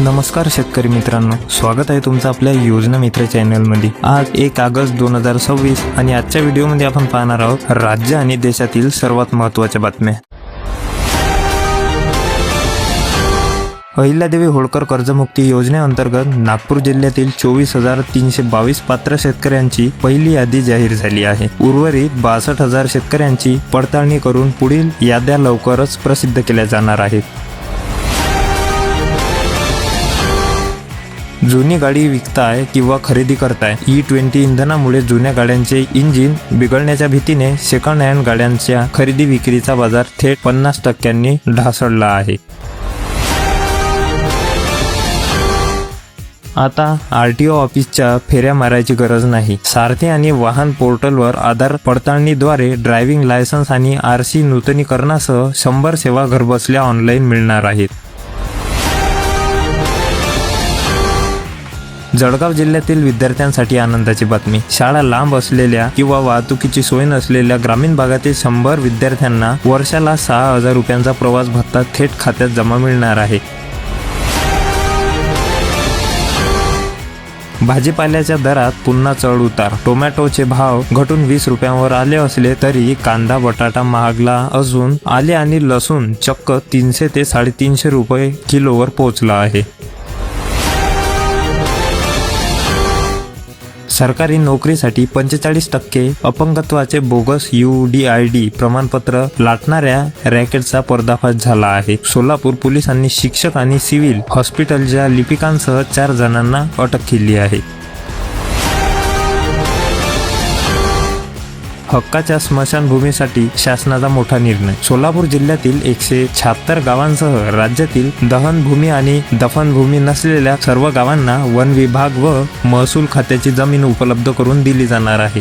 नमस्कार शेतकरी मित्रांनो, स्वागत आहे तुमचं आपल्या योजना मित्र चॅनलमध्ये। आज 1 ऑगस्ट 2026 आणि आजच्या व्हिडिओमध्ये आपण पाहणार आहोत राज्य आणि देशातील सर्वात महत्त्वाच्या बातम्या। अहिल्यादेवी होळकर कर्जमुक्ती योजनेअंतर्गत नागपूर जिल्ह्यातील 24,322 पात्र शेतकऱ्यांची पहिली यादी जाहीर झाली आहे। उर्वरित 62,000 शेतकऱ्यांची पडताळणी करून पुढील याद्या लवकरच प्रसिद्ध केल्या जाणार आहेत। जुनी गाडी विकताय किंवा खरेदी करताय, E20 इंधनामुळे जुन्या गाड्यांचे इंजिन बिघडण्याच्या भीतीने सेकंड हँड गाड्यांच्या खरेदी विक्रीचा बाजार थेट 50% ढासळला आहे। आता RTO ऑफिसच्या फेऱ्या मारायची गरज नाही। सारथी आणि वाहन पोर्टलवर आधार पडताळणीद्वारे ड्रायव्हिंग लायसन्स आणि RC नूतनीकरणासह 100 सेवा घरबसल्या ऑनलाईन मिळणार आहेत। जळगाव जिल्ह्यातील विद्यार्थ्यांसाठी आनंदाची बातमी। शाळा लांब असलेल्या किंवा वाहतुकीची सोय नसलेल्या ग्रामीण भागातील 100 विद्यार्थ्यांना वर्षाला 6,000 रुपयांचा प्रवास भत्ता थेट खात्यात जमा मिळणार आहे। भाजीपाल्याच्या दरात पुन्हा चढ उतार। टोमॅटोचे भाव घटून 20 रुपयांवर आले असले तरी कांदा बटाटा महागला असून आले आणि लसूण चक्क 300 ते 350 रुपये किलोवर पोहोचला आहे। सरकारी नोकरीसाठी 45% अपंगत्वाचे बोगस UDID प्रमाणपत्र लाटणाऱ्या रॅकेटचा पर्दाफाश झाला आहे। सोलापूर पोलिसांनी शिक्षक आणि सिव्हिल हॉस्पिटलच्या लिपिकांसह 4 जणांना अटक केली आहे। हक्काच्या स्मशानभूमीसाठी शासनाचा मोठा निर्णय। सोलापूर जिल्ह्यातील 176 गावांसह राज्यातील दहनभूमी आणि दफनभूमी नसलेल्या सर्व गावांना वन विभाग व महसूल खात्याची जमीन उपलब्ध करून दिली जाणार आहे।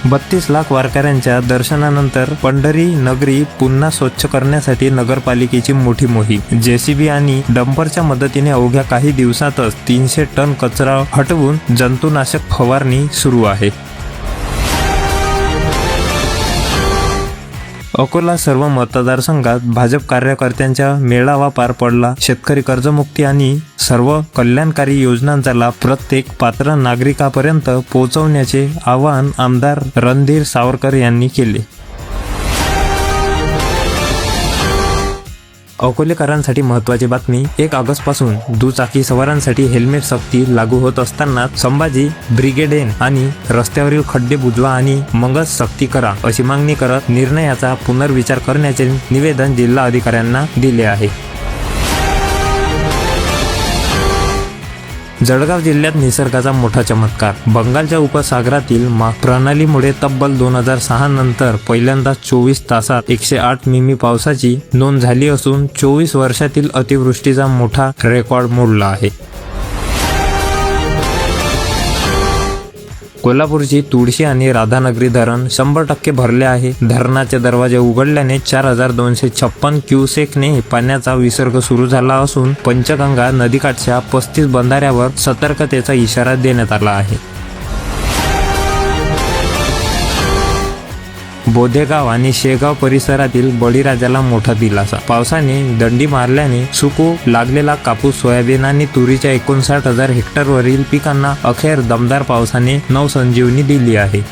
32 लाख वारकऱ्यांच्या दर्शनानंतर पंढरी नगरी पुन्हा स्वच्छ करण्यासाठी नगरपालिकेची मोठी मोहीम। JCB आणि डंपरच्या मदतीने अवघ्या काही दिवसातच 300 टन कचरा हटवून जंतुनाशक फवारणी सुरू आहे। अकोला सर्व मतदारसंघात भाजप कार्यकर्त्यांचा मेळावा पार पडला। शेतकरी कर्जमुक्ती आणि सर्व कल्याणकारी योजनांचा लाभ प्रत्येक पात्र नागरिकापर्यंत पोहोचवण्याचे आवाहन आमदार रणधीर सावरकर यांनी केले। अकोलेकरांसाठी महत्त्वाची बातमी। 1 ऑगस्ट पासून दुचाकी सवारांसाठी हेल्मेट सक्ती लागू होत असताना संभाजी ब्रिगेडेन आणि रस्त्यावरील खड्डे बुजवा आणि मगच सक्ती करा अशी मागणी करत निर्णयाचा पुनर्विचार करण्याचे निवेदन जिल्हा अधिकाऱ्यांना दिले आहे। जळगाव जिल्ह्यात निसर्गाचा मोठा चमत्कार। बंगालच्या उपसागरातील प्रणालीमुळे तब्बल 2006 नंतर पहिल्यांदा 24 तासात 108 मिमी पावसाची नोंद झाली असून 24 वर्षातील अतिवृष्टीचा मोठा रेकॉर्ड मोडला आहे। कोल्हापूरची तुळशी आणि राधानगरी धरण 100% भरले आहे। धरणाचे दरवाजे उघडल्याने 4,256 क्युसेकने पाण्याचा विसर्ग सुरू झाला असून पंचगंगा नदीकाठच्या 35 बंधाऱ्यावर सतर्कतेचा इशारा देण्यात आला आहे। बोधेगाव आणि शेगाव परिसरातील बळीराजाला मोठा दिलासा। पावसाने दंडी मारल्याने सुकू लागलेला कापूस, सोयाबीन आणि तुरीच्या 59,000 हेक्टरवरील पिकांना अखेर दमदार पावसाने नवसंजीवनी दिली आहे।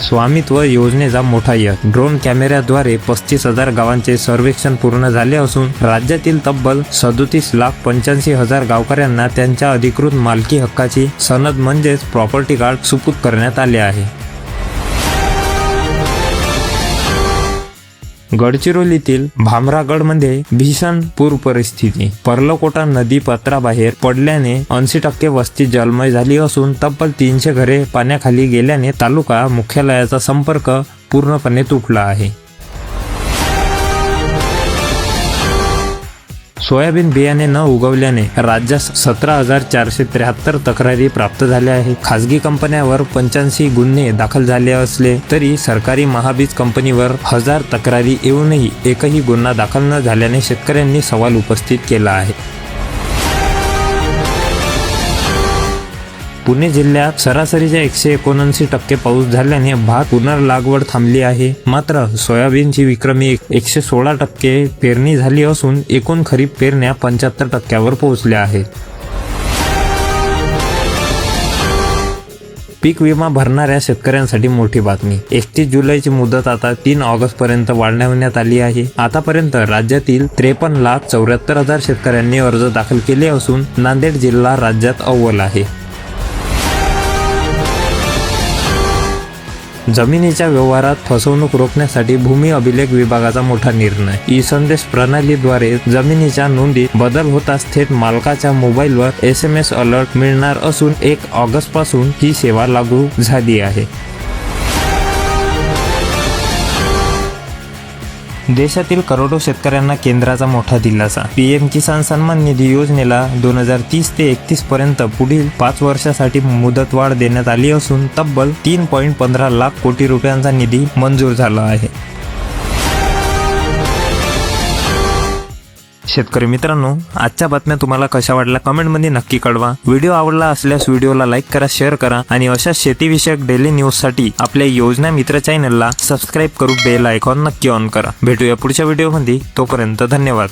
स्वामित्व योजनेचा मोठा यश। ड्रोन कॅमेऱ्याद्वारे 35,000 गावांचे सर्वेक्षण पूर्ण झाले असून राज्यातील तब्बल 37,85,000 गावकऱ्यांना त्यांच्या अधिकृत मालकी हक्काची सनद म्हणजेच प्रॉपर्टी कार्ड सुपूर्द करण्यात आले आहे। गडचिरोलीतील भामरागडमध्ये भीषण पूर परिस्थिती। पर्लकोटा नदी पात्राबाहेर पडल्याने 80% वस्ती जलमय झाली असून तब्बल 300 घरे पाण्याखाली गेल्याने तालुका मुख्यालयाचा संपर्क पूर्णपणे तुटला आहे। सोयाबीन बियाणे न उगवल्याने राज्यात 17,473 तक्रारी प्राप्त झाल्या आहेत। खासगी कंपन्यांवर 85 गुन्हे दाखल झाले असले तरी सरकारी महाबीज कंपनीवर 1000 तक्रारी येऊनही एकही गुन्हा दाखल न झाल्याने शेतकऱ्यांनी सवाल उपस्थित केला आहे। पुणे जिल्ह्यात सरासरीच्या 179% पाऊस झाल्याने भात पुनर्लागवड थांबली आहे. मात्र सोयाबीनची विक्रमी 116% पेरणी झाली असून एकूण खरीप पेरण्या 75% पोहोचल्या आहेत. पीक विमा भरणाऱ्या शेतकऱ्यांसाठी मोठी बातमी. 31 जुलैची मुदत आता 3 ऑगस्ट पर्यंत वाढवण्यात आली आहे. आतापर्यंत राज्यातील 53,74,000 शेतकऱ्यांनी अर्ज दाखल केले असून नांदेड जिल्हा राज्यात अव्वल आहे. जमिनीच्या व्यवहारात फसवणूक रोखण्यासाठी भूमी अभिलेख विभागाचा मोठा निर्णय. ई-संदेश प्रणालीद्वारे जमिनीच्या नोंदीत बदल होताच थेट मालकाच्या मोबाईलवर SMS अलर्ट मिळणार असून 1 ऑगस्ट पासून ही सेवा लागू झाली आहे. देशातील करोडो शेतकऱ्यांना केंद्राचा मोठा दिलासा. PM किसान सन्मान निधी योजनेला 2030 ते 31 पर्यंत पुढील 5 वर्षासाठी मुदतवाढ देण्यात आली असून तब्बल 3.15 लाख कोटी रुपयांचा निधी मंजूर झाला आहे. शेतकरी मित्रांनो, आजच्या बातम्या तुम्हाला कशा वाटल्या कमेंटमध्ये नक्की कळवा. व्हिडिओ आवडला असल्यास व्हिडिओला लाईक करा, शेअर करा आणि अशा शेतीविषयक डेली न्यूजसाठी आपल्या योजना मित्र चॅनलला सबस्क्राईब करून बेल आयकॉन नक्की ऑन करा. भेटूया पुढच्या व्हिडिओमध्ये. तोपर्यंत धन्यवाद.